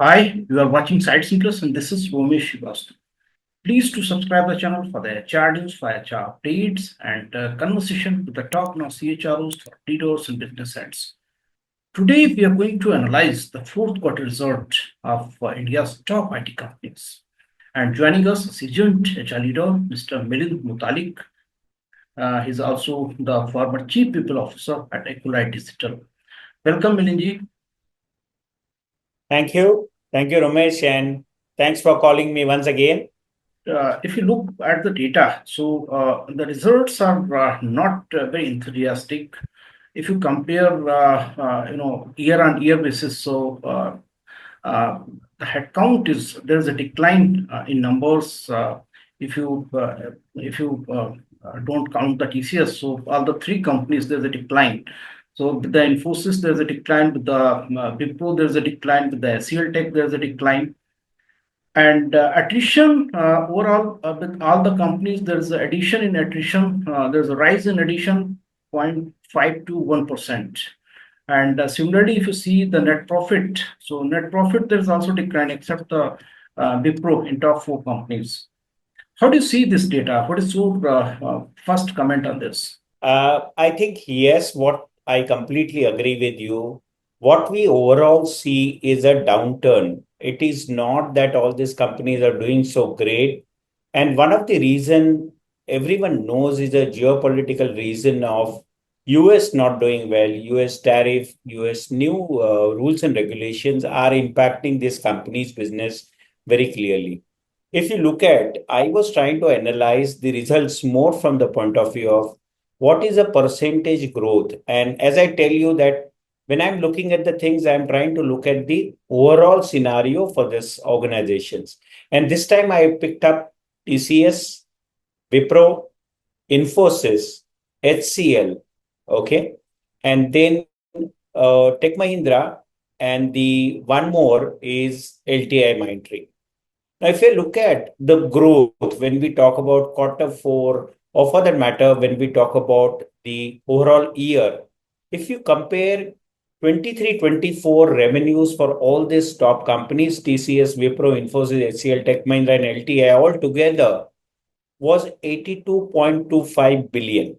Hi, you are watching SightsIn and this is Romesh Srivastava. Please to subscribe the channel for the HR news, for HR updates, and conversation with the top now CHROs for leaders and business heads. Today, we are going to analyze the fourth quarter result of India's top IT companies. And joining us is seasoned HR leader, Mr. Milind Mutalik. He's also the former Chief People Officer at Accolite Digital. Welcome, Milindji. Thank you. Thank you, Romesh, and thanks for calling me once again. If you look at the data, so the results are not very enthusiastic. If you compare, year-on-year basis, so the headcount is there's a decline in numbers. If you don't count the TCS, so all the three companies there's a decline. So with the Infosys there's a decline, with the Wipro there's a decline, with the HCLTech there's a decline. And attrition overall, with all the companies, there's an addition in attrition. There's a rise in addition 0.5 to 1%. And similarly, if you see the net profit, so net profit there's also decline except the Wipro in top four companies. How do you see this data? What is your first comment on this? I think, yes, what I completely agree with you. What we overall see is a downturn. It is not that all these companies are doing so great. And one of the reason everyone knows is a geopolitical reason of US not doing well. US tariff, US new rules and regulations are impacting this company's business very clearly. If you look at, I was trying to analyze the results more from the point of view of what is a percentage growth. And as I tell you that when I'm looking at the things, I'm trying to look at the overall scenario for this organizations. And this time I picked up TCS, Wipro, Infosys, HCL, okay, and then Tech Mahindra, and the one more is LTI Mindtree. Now, if you look at the growth when we talk about quarter four, or for that matter, when we talk about the overall year, if you compare 23-24 revenues for all these top companies, TCS, Wipro, Infosys, HCL, Tech Mahindra, and LTI all together was 82.25 billion,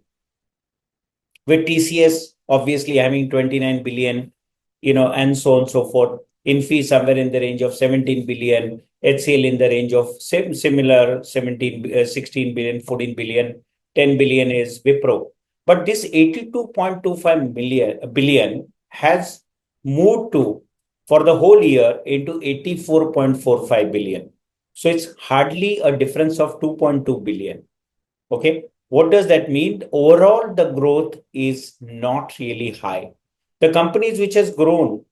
with TCS obviously having 29 billion, and so on and so forth. Infy somewhere in the range of 17 billion, HCL in the range of similar 17, 16 billion, 14 billion, 10 billion is Wipro. But this 82.25 billion has moved to, for the whole year, into 84.45 billion. So it's hardly a difference of 2.2 billion. Okay. What does that mean? Overall, the growth is not really high. The companies which has grown,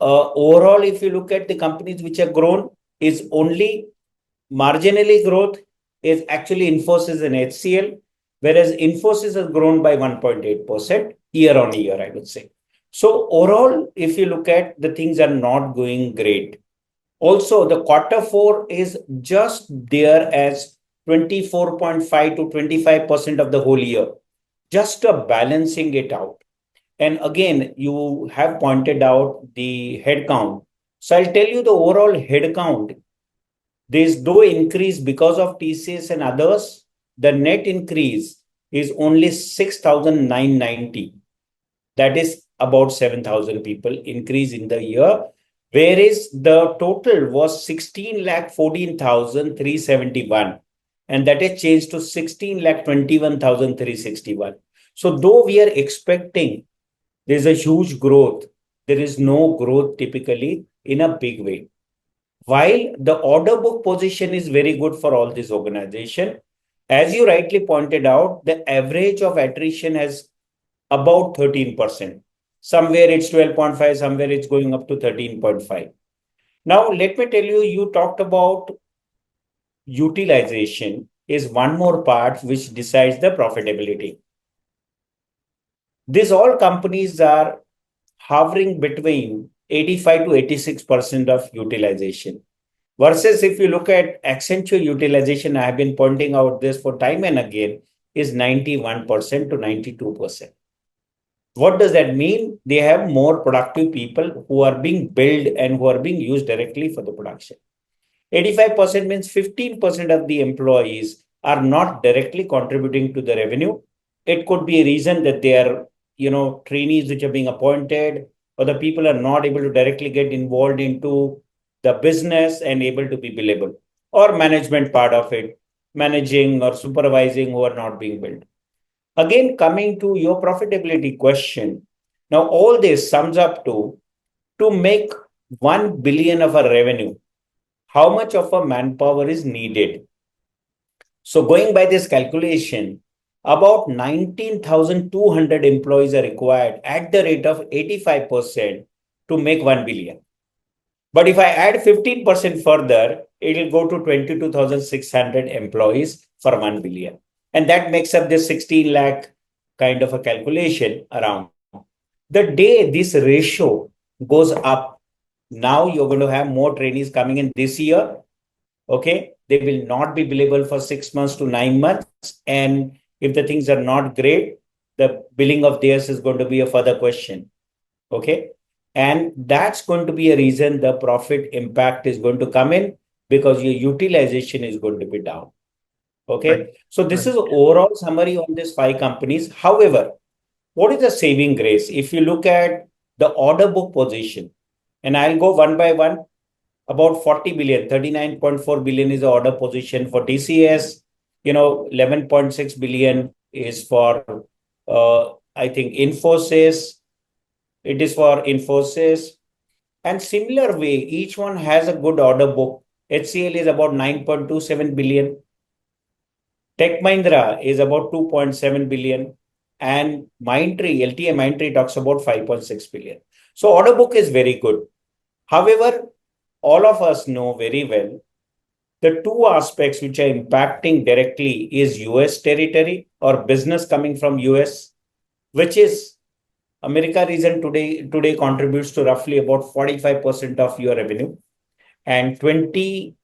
overall, if you look at the companies which have grown, is only marginally growth is actually Infosys and HCL, whereas Infosys has grown by 1.8% year on year, I would say. So overall, if you look at, the things are not going great. Also, the quarter four is just there as 24.5 to 25% of the whole year, just a balancing it out. And again, you have pointed out the headcount. So I'll tell you the overall headcount. There's no increase because of TCS and others. The net increase is only 6,990. That is about 7,000 people increase in the year, whereas the total was 16 lakh 14,371, and that is changed to 16 lakh 21,361. So though we are expecting there's a huge growth, there is no growth typically in a big way. While the order book position is very good for all this organization, as you rightly pointed out, the average of attrition has about 13%. Somewhere it's 12.5, somewhere it's going up to 13.5. Now, let me tell you, you talked about utilization is one more part which decides the profitability. These all companies are hovering between 85 to 86% of utilization. Versus if you look at Accenture utilization, I have been pointing out this for time and again, is 91% to 92%. What does that mean? They have more productive people who are being billed and who are being used directly for the production. 85% means 15% of the employees are not directly contributing to the revenue. It could be a reason that they are, trainees which are being appointed, or the people are not able to directly get involved into the business and able to be billable, or management part of it, managing or supervising who are not being billed. Again, coming to your profitability question. Now, all this sums up to make 1 billion of a revenue, how much of a manpower is needed? So going by this calculation, about 19,200 employees are required at the rate of 85% to make 1 billion. But if I add 15% further, it will go to 22,600 employees for 1 billion. And that makes up this 16 lakh kind of a calculation around. The day this ratio goes up, now you're going to have more trainees coming in this year. Okay. They will not be billable for 6 months to 9 months. And if the things are not great, the billing of theirs is going to be a further question. Okay. And that's going to be a reason the profit impact is going to come in, because your utilization is going to be down. Okay. Right. So this Right. is overall summary on these 5 companies. However, what is the saving grace? If you look at the order book position, and I'll go one by one, about 40 billion, 39.4 billion is the order position for TCS, 11.6 billion is for, I think, Infosys. It is for Infosys. And similar way, each one has a good order book. HCL is about 9.27 billion. Tech Mahindra is about 2.7 billion. And Mindtree, LTI Mindtree talks about 5.6 billion. So order book is very good. However, all of us know very well the two aspects which are impacting directly is US territory or business coming from US, which is America region today contributes to roughly about 45% of your revenue, and 22%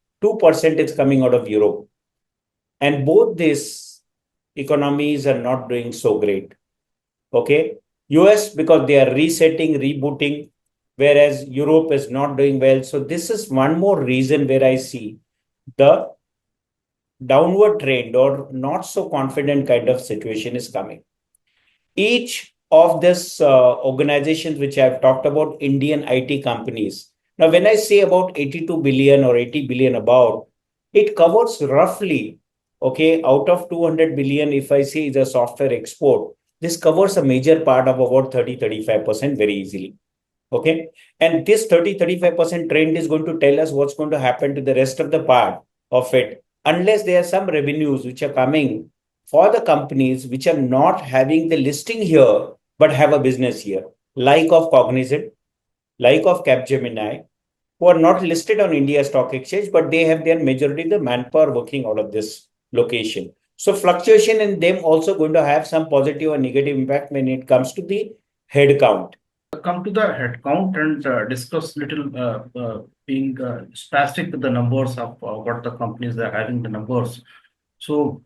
is coming out of Europe. And both these economies are not doing so great. Okay. US, because they are resetting, rebooting, whereas Europe is not doing well. So this is one more reason where I see the downward trend or not so confident kind of situation is coming. Each of this organizations which I've talked about, Indian IT companies. Now, when I say about 82 billion or 80 billion about, it covers roughly, okay, out of 200 billion, if I say is a software export, this covers a major part of about 30-35% very easily. Okay. And this 30-35% trend is going to tell us what's going to happen to the rest of the part of it, unless there are some revenues which are coming for the companies which are not having the listing here, but have a business here, like of Cognizant, like of Capgemini, who are not listed on India Stock Exchange, but they have their majority of the manpower working out of this location. So fluctuation in them also going to have some positive or negative impact when it comes to the headcount. Come to the headcount and discuss little being specific with the numbers of what the companies are having the numbers. So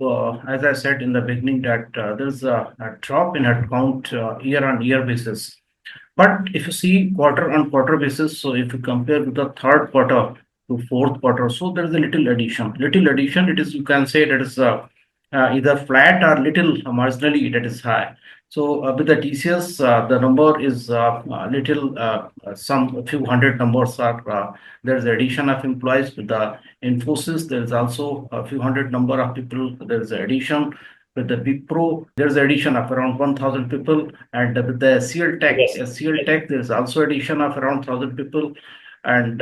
as I said in the beginning that there's a drop in headcount year on year basis. But if you see quarter on quarter basis, so if you compare with the third quarter to fourth quarter, so there is a little addition. Little addition, it is, you can say that is either flat or little marginally that is high. So with the TCS, the number is little, some few hundred numbers are, there is addition of employees. With the Infosys, there is also a few hundred number of people, there is addition. With the Wipro, there's addition of around 1,000 people, and with the Yes. HCLTech, there's also addition of around 1,000 people, and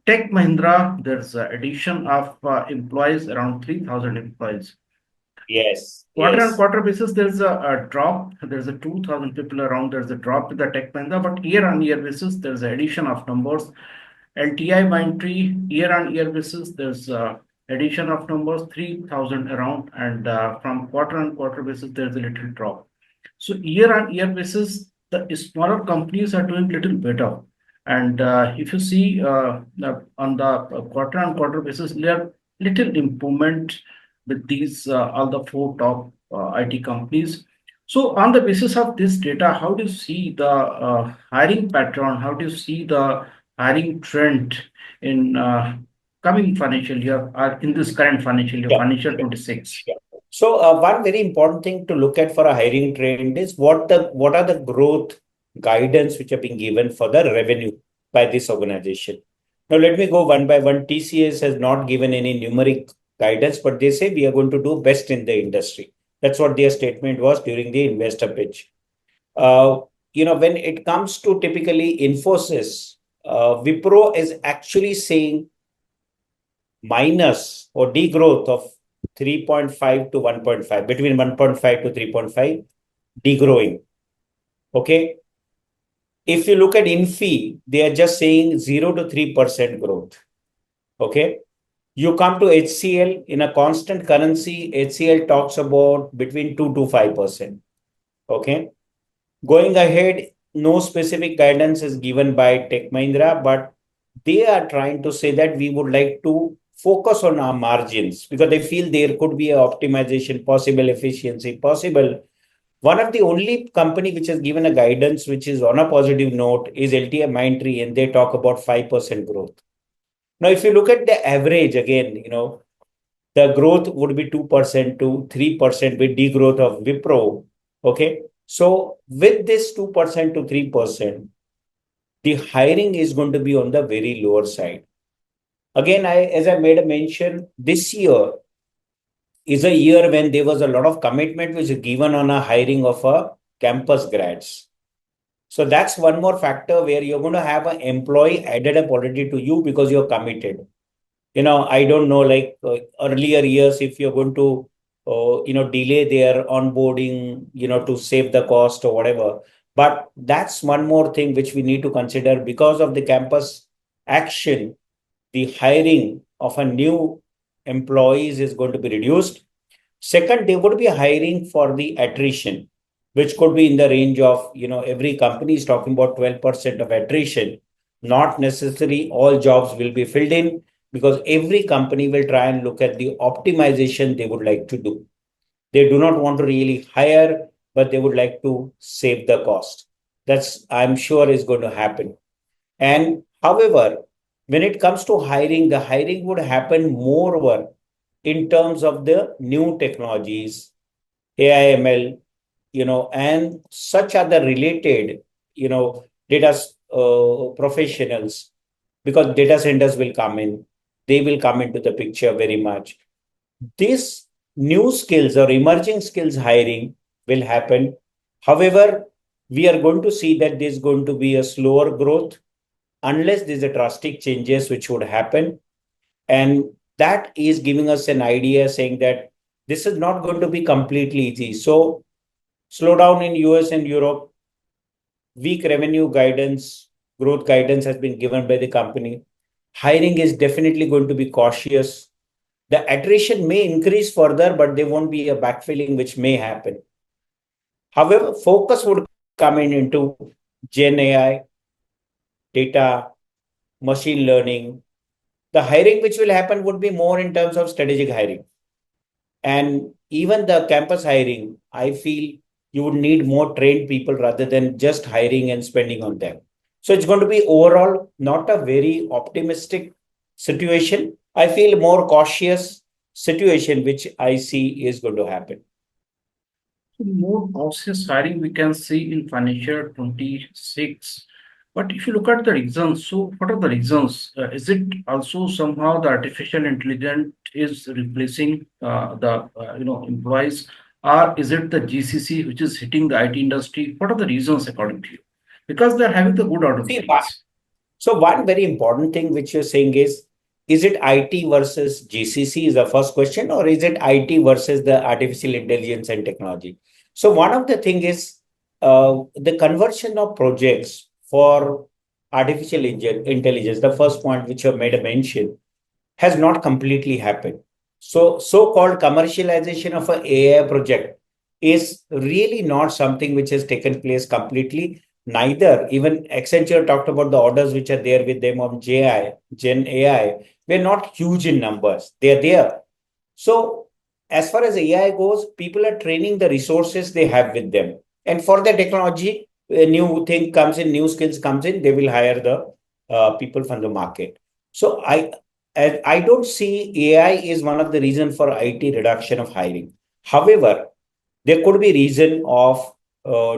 Tech Mahindra, there's addition of employees around 3,000 employees. Yes. Quarter on Yes. quarter basis, there's a drop. There's a 2,000 people around. There's a drop with the Tech Mahindra, but year on year basis, there's addition of numbers. LTI Mindtree, year on year basis, there's addition of numbers 3,000 around, and from quarter on quarter basis, there's a little drop. So year on year basis, the smaller companies are doing little better. And if you see on the quarter on quarter basis, there are little improvement with these all the four top IT companies. So on the basis of this data, how do you see the hiring pattern? How do you see the hiring trend in coming financial year or in this current financial year, Yeah. financial 26? Yeah. So one very important thing to look at for a hiring trend is what are the growth guidance which are being given for the revenue by this organization. Now let me go one by one. TCS has not given any numeric guidance, but they say we are going to do best in the industry. That's what their statement was during the investor pitch. Uh, when it comes to typically Infosys, Wipro is actually saying minus or degrowth of 3.5 to 1.5, between 1.5 to 3.5, degrowing. Okay. If you look at Infi, they are just saying 0 to 3% growth. Okay. You come to HCL in a constant currency, HCL talks about between 2 to 5%. Okay. Going ahead, no specific guidance is given by Tech Mahindra, but they are trying to say that we would like to focus on our margins because they feel there could be a optimization possible, efficiency possible. One of the only company which has given a guidance which is on a positive note is LTI Mindtree, and they talk about 5% growth. Now, if you look at the average again, the growth would be 2% to 3% with degrowth of Wipro. Okay. So with this 2% to 3%, the hiring is going to be on the very lower side. Again, as I made a mention, this year is a year when there was a lot of commitment which is given on a hiring of a campus grads. So that's one more factor where you're going to have an employee added up already to you because you're committed. I don't know, like earlier years, if you're going to, delay their onboarding, to save the cost or whatever. But that's one more thing which we need to consider because of the campus action. The hiring of a new employees is going to be reduced. Second, they would be hiring for the attrition, which could be in the range of, every company is talking about 12% of attrition. Not necessarily all jobs will be filled in because every company will try and look at the optimization they would like to do. They do not want to really hire, but they would like to save the cost. That's, I'm sure, is going to happen. And however, when it comes to hiring, the hiring would happen moreover in terms of the new technologies, AI, ML, and such other related, data professionals, because data centers will come in, they will come into the picture very much. These new skills or emerging skills hiring will happen. However, we are going to see that there's going to be a slower growth unless there's a drastic changes which would happen. And that is giving us an idea saying that this is not going to be completely easy. So slowdown in US and Europe, weak revenue guidance, growth guidance has been given by the company. Hiring is definitely going to be cautious. The attrition may increase further, but there won't be a backfilling which may happen. However, focus would come in into Gen AI, data, machine learning. The hiring which will happen would be more in terms of strategic hiring. And even the campus hiring, I feel you would need more trained people rather than just hiring and spending on them. So it's going to be overall not a very optimistic situation. I feel more cautious situation, which I see is going to happen. So more cautious hiring we can see in financial 26. But if you look at the reasons, so what are the reasons? Is it also somehow the artificial intelligence is replacing the employees, or is it the GCC which is hitting the IT industry? What are the reasons according to you? Because they are having the good order See, bookings. so one very important thing which you're saying is it IT versus GCC is the first question, or is it IT versus the artificial intelligence and technology? So one of the thing is the conversion of projects for artificial intelligence, the first point which you have made a mention, has not completely happened. So so-called commercialization of an AI project is really not something which has taken place completely. Neither even Accenture talked about the orders which are there with them on Gen AI. We're not huge in numbers. They're there. So as far as AI goes, people are training the resources they have with them. And for the technology, a new thing comes in, new skills comes in, they will hire the people from the market. So I don't see AI is one of the reason for IT reduction of hiring. However, there could be reason of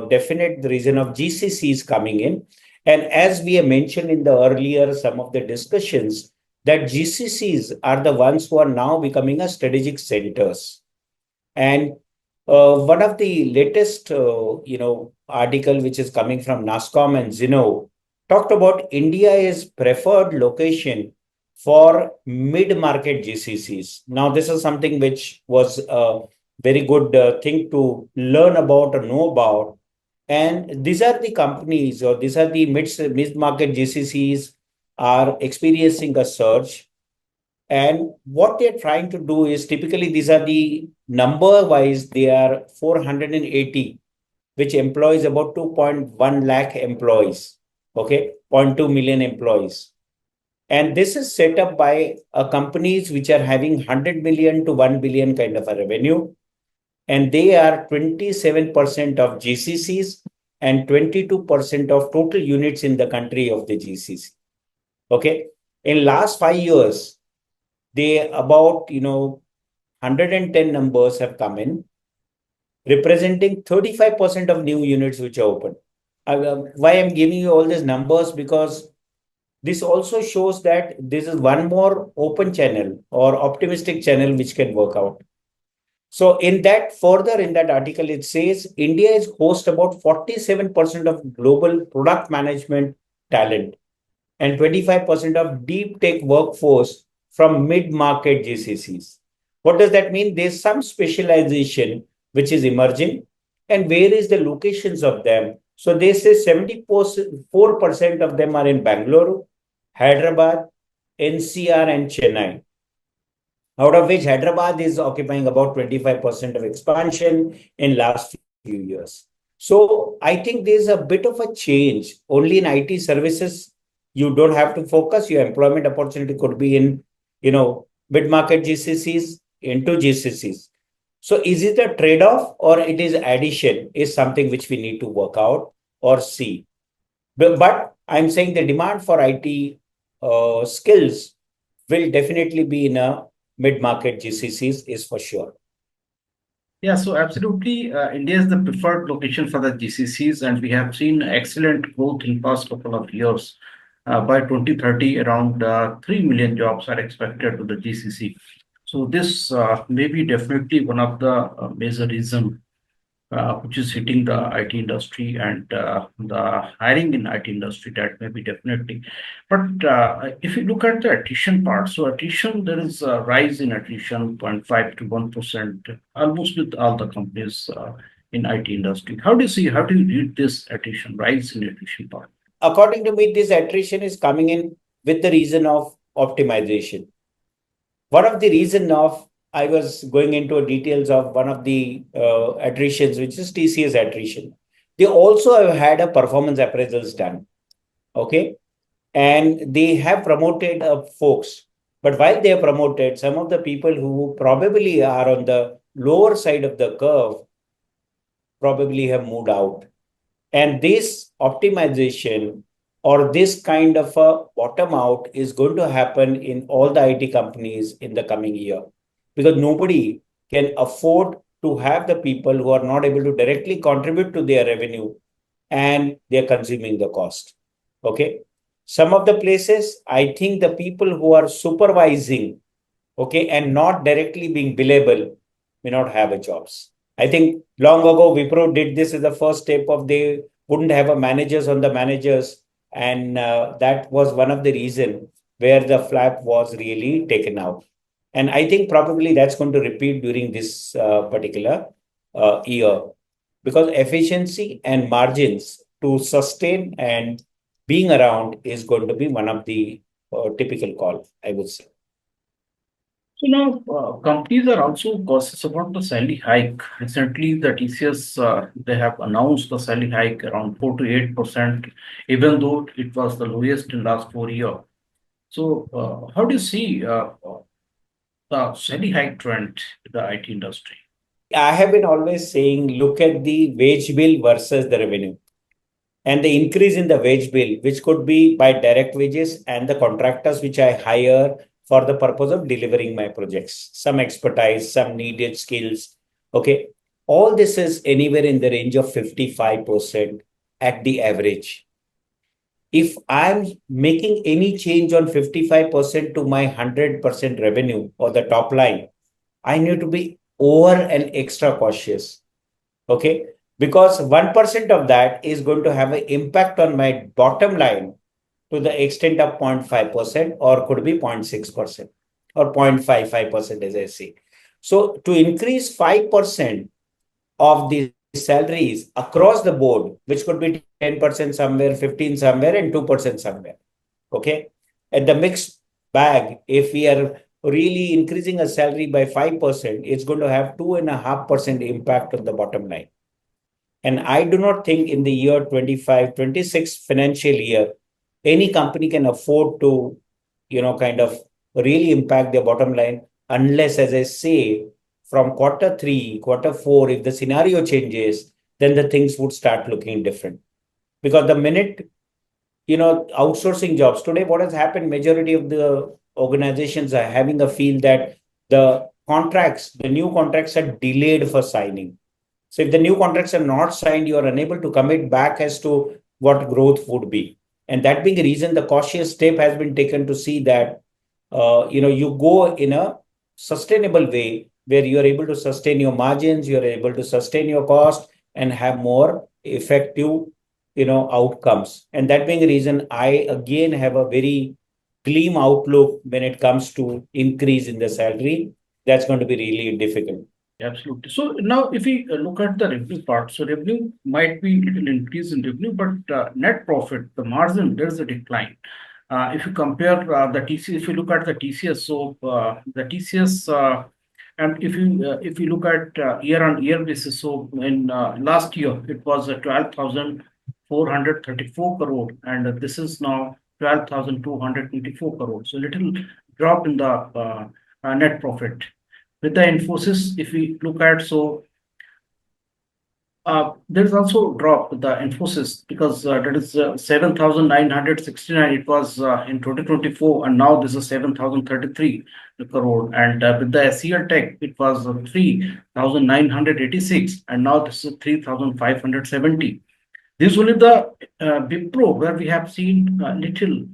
definite the reason of GCCs coming in. And as we have mentioned in the earlier some of the discussions, that GCCs are the ones who are now becoming a strategic centers. And one of the latest, article which is coming from NASSCOM and Zeno talked about India is preferred location for mid-market GCCs. Now, this is something which was a very good thing to learn about or know about. And these are the companies or these are the mid-market GCCs are experiencing a surge, and what they're trying to do is typically these are the number wise, they are 480, which employs about 2.1 lakh employees. Okay, zero point 0.2 million employees. And this is set up by companies which are having 100 million to 1 billion kind of a revenue. And they are 27% of GCCs and 22% of total units in the country of the GCC. Okay. In last 5 years, they about 110 numbers have come in, representing 35% of new units which are open. Why I'm giving you all these numbers, because this also shows that this is one more open channel or optimistic channel which can work out. So in that further in that article, it says India is host about 47% of global product management talent and 25% of deep tech workforce from mid-market GCCs. What does that mean? There's some specialization which is emerging, and where is the locations of them? So they say 74% of them are in Bangalore, Hyderabad, NCR, and Chennai, out of which Hyderabad is occupying about 25% of expansion in last few years. So I think there's a bit of a change. Only in IT services, you don't have to focus. Your employment opportunity could be in, mid-market GCCs into GCCs. So is it a trade-off or it is addition is something which we need to work out or see. But I'm saying the demand for IT skills will definitely be in a mid-market GCCs is for sure. Yeah, so absolutely, India is the preferred location for the GCCs, and we have seen excellent growth in past couple of years. By 2030, around 3 million jobs are expected to the GCC. So this may be definitely one of the major reason which is hitting the IT industry and the hiring in IT industry. That may be definitely. But if you look at the attrition part, so attrition, there is a rise in attrition 0.5 to 1%, almost with all the companies in IT industry. How do you read this attrition, rise in attrition part? According to me, this attrition is coming in with the reason of optimization. One of the reason of I was going into details of one of the attritions, which is TCS attrition. They also have had a performance appraisals done. Okay. And they have promoted folks. But while they are promoted, some of the people who probably are on the lower side of the curve probably have moved out. And this optimization or this kind of a bottom out is going to happen in all the IT companies in the coming year, because nobody can afford to have the people who are not able to directly contribute to their revenue and they're consuming the cost. Okay. Some of the places, I think the people who are supervising, okay, and not directly being billable may not have a jobs. I think long ago, Wipro did this as the first step of they wouldn't have a managers on the managers. And that was one of the reason where the flap was really taken out. And I think probably that's going to repeat during this particular year, because efficiency and margins to sustain and being around is going to be one of the typical call, I would say. So now companies are also cautious about the salary hike. Recently, the TCS they have announced the salary hike around 4 to 8%, even though it was the lowest in last 4 years. So how do you see the salary hike trend in the IT industry. I have been always saying, look at the wage bill versus the revenue. And the increase in the wage bill, which could be by direct wages and the contractors which I hire for the purpose of delivering my projects, some expertise, some needed skills. Okay. All this is anywhere in the range of 55% at the average. If I'm making any change on 55% to my 100% revenue or the top line, I need to be over and extra cautious. Okay. Because 1% of that is going to have an impact on my bottom line to the extent of 0.5% or could be 0.6% or 0.55%, as I say. So to increase 5% of the salaries across the board, which could be 10% somewhere, 15 somewhere, and 2% somewhere. Okay. At the mixed bag, if we are really increasing a salary by 5%, it's going to have 2.5% impact on the bottom line. And I do not think in the year 25-26 financial year, any company can afford to, kind of really impact their bottom line unless, as I say, from Q3, Q4, if the scenario changes, then the things would start looking different. Because the minute, outsourcing jobs today, what has happened, majority of the organizations are having a feel that the new contracts are delayed for signing. So if the new contracts are not signed, you are unable to commit back as to what growth would be. And that being the reason, the cautious step has been taken to see that, you go in a sustainable way where you are able to sustain your margins, you are able to sustain your cost and have more effective, outcomes. And that being the reason, I again have a very gleam outlook when it comes to increase in the salary. That's going to be really difficult. Absolutely. So now, if we look at the revenue part, so revenue might be little increase in revenue, but net profit, the margin, there's a decline. If you compare the TCS, if you look at the TCS, so the TCS, and if you look at year-on-year basis, so in last year it was 12,434 crore, and this is now 12,284 crore. So little drop in the net profit. With the Infosys, if we look at, so there's also drop with the Infosys because that is 7,969. It was in 2024, and now this is 7,033 crore. And with the HCLTech, it was 3,986, and now this is 3,570. This is only the Wipro where we have seen a little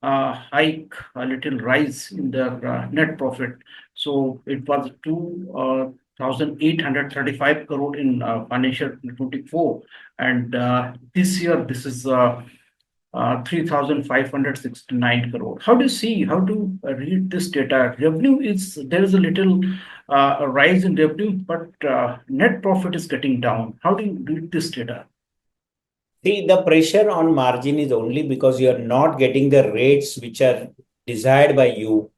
hike, a little rise in their net profit. So it was 2,835 crore in financial 24, and this year this is 3,569 crore. How do you see? How to read this data? Revenue is there is a little a rise in revenue, but net profit is getting down. How do you read this data? See, the pressure on margin is only because you are not getting the rates which are desired by you,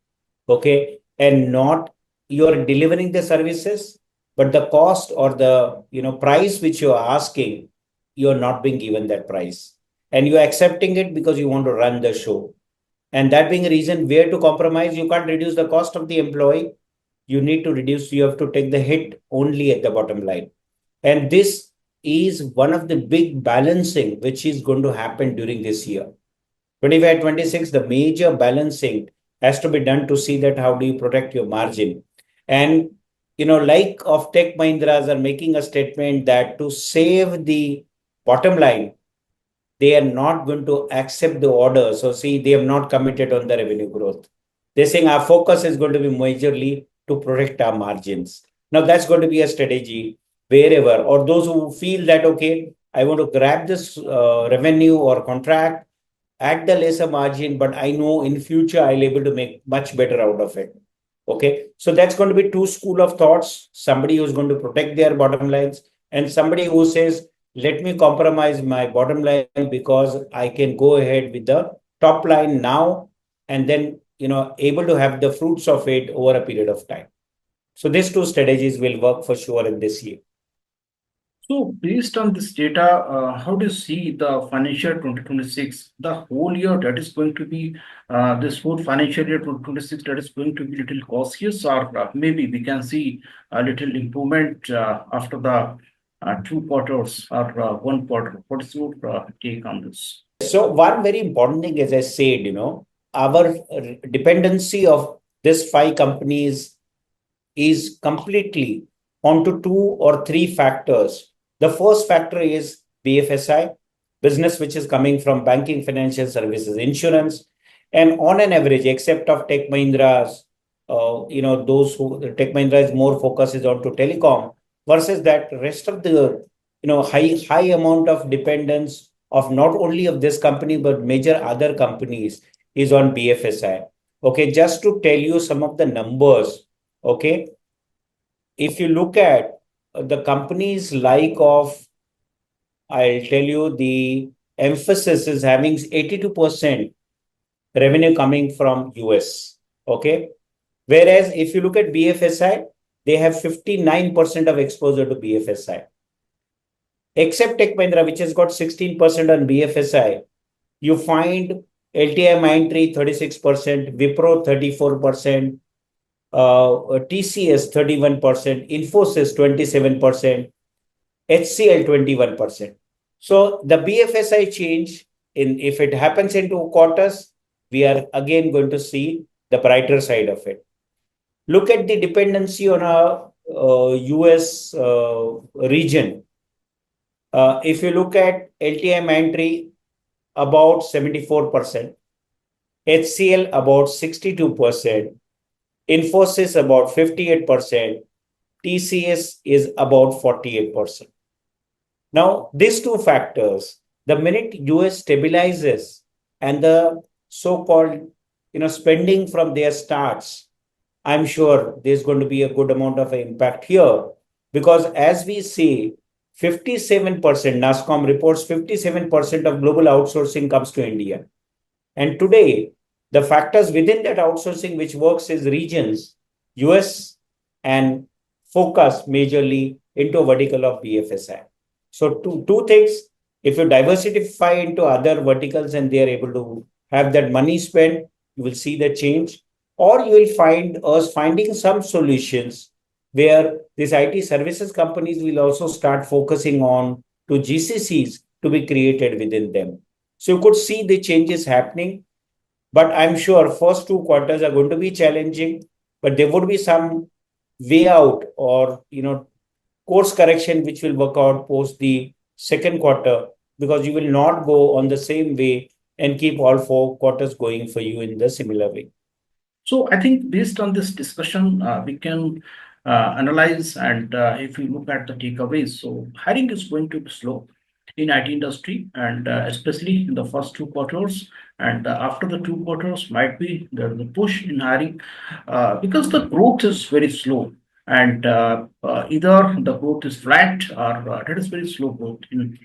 okay, and not you are delivering the services, but the cost or the price which you are asking, you are not being given that price, and you are accepting it because you want to run the show. And that being a reason where to compromise, you can't reduce the cost of the employee. You need to reduce, you have to take the hit only at the bottom line. And this is one of the big balancing which is going to happen during this year. 25-26, the major balancing has to be done to see that how do you protect your margin. And, like of Tech Mahindras are making a statement that to save the bottom line, they are not going to accept the order. So see, they have not committed on the revenue growth. They're saying our focus is going to be majorly to protect our margins. Now that's going to be a strategy wherever, or those who feel that, okay, I want to grab this revenue or contract at the lesser margin, but I know in future I'll able to make much better out of it. Okay. So that's going to be two school of thoughts. Somebody who's going to protect their bottom lines and somebody who says, let me compromise my bottom line because I can go ahead with the top line now and then, able to have the fruits of it over a period of time. So these two strategies will work for sure in this year. So based on this data, how do you see the financial 2026, the whole year that is going to be this whole financial year 2026 that is going to be little cautious, or maybe we can see a little improvement after the 2 quarters or 1 quarter. What is your take on this? So one very important thing, as I said, our dependency of this five companies is completely onto two or three factors. The first factor is BFSI, business which is coming from banking, financial services, insurance, and on an average, except of Tech Mahindra's, those who Tech Mahindra is more focused is onto telecom versus that rest of the high amount of dependence of not only of this company but major other companies is on BFSI. Okay, just to tell you some of the numbers. Okay, if you look at the companies like of, I'll tell you the Emphasis is having 82% revenue coming from US. Okay. Whereas if you look at BFSI, they have 59% of exposure to BFSI. Except Tech Mahindra, which has got 16% on BFSI, you find LTI Mindtree 36%, Wipro 34%, TCS 31%, Infosys 27%, HCL 21%. So the BFSI change, if it happens in 2 quarters, we are again going to see the brighter side of it. Look at the dependency on a US region. If you look at LTI Mindtree, about 74%, HCL about 62%, Infosys about 58%, TCS is about 48%. Now, these two factors, the minute US stabilizes and the so-called spending from there starts, I'm sure there's going to be a good amount of impact here because as we see, 57%, NASSCOM reports 57% of global outsourcing comes to India. And today, the factors within that outsourcing which works is regions, US, and focus majorly into a vertical of BFSI. So two things, if you diversify into other verticals and they are able to have that money spent, you will see the change. Or you will find us finding some solutions where these IT services companies will also start focusing on to GCCs to be created within them. So you could see the changes happening. But I'm sure first 2 quarters are going to be challenging, but there would be some way out or course correction which will work out post the second quarter because you will not go on the same way and keep all 4 quarters going for you in the similar way. So I think based on this discussion, we can analyze and if we look at the takeaways, so hiring is going to be slow in IT industry and especially in the first 2 quarters. And after the 2 quarters, might be the push in hiring because the growth is very slow. And either the growth is flat or it is very slow growth in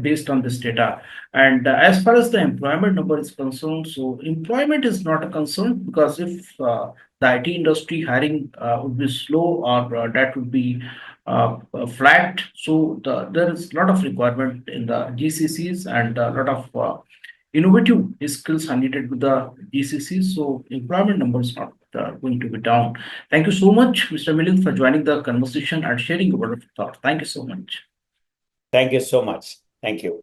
based on this data. And as far as the employment number is concerned, so employment is not a concern because if the IT industry hiring would be slow or that would be flat, so there is a lot of requirement in the GCCs and a lot of innovative skills are needed with the GCCs. So employment numbers not going to be down. Thank you so much, Mr. Milind, for joining the conversation and sharing your wonderful thoughts. Thank you so much. Thank you so much. Thank you.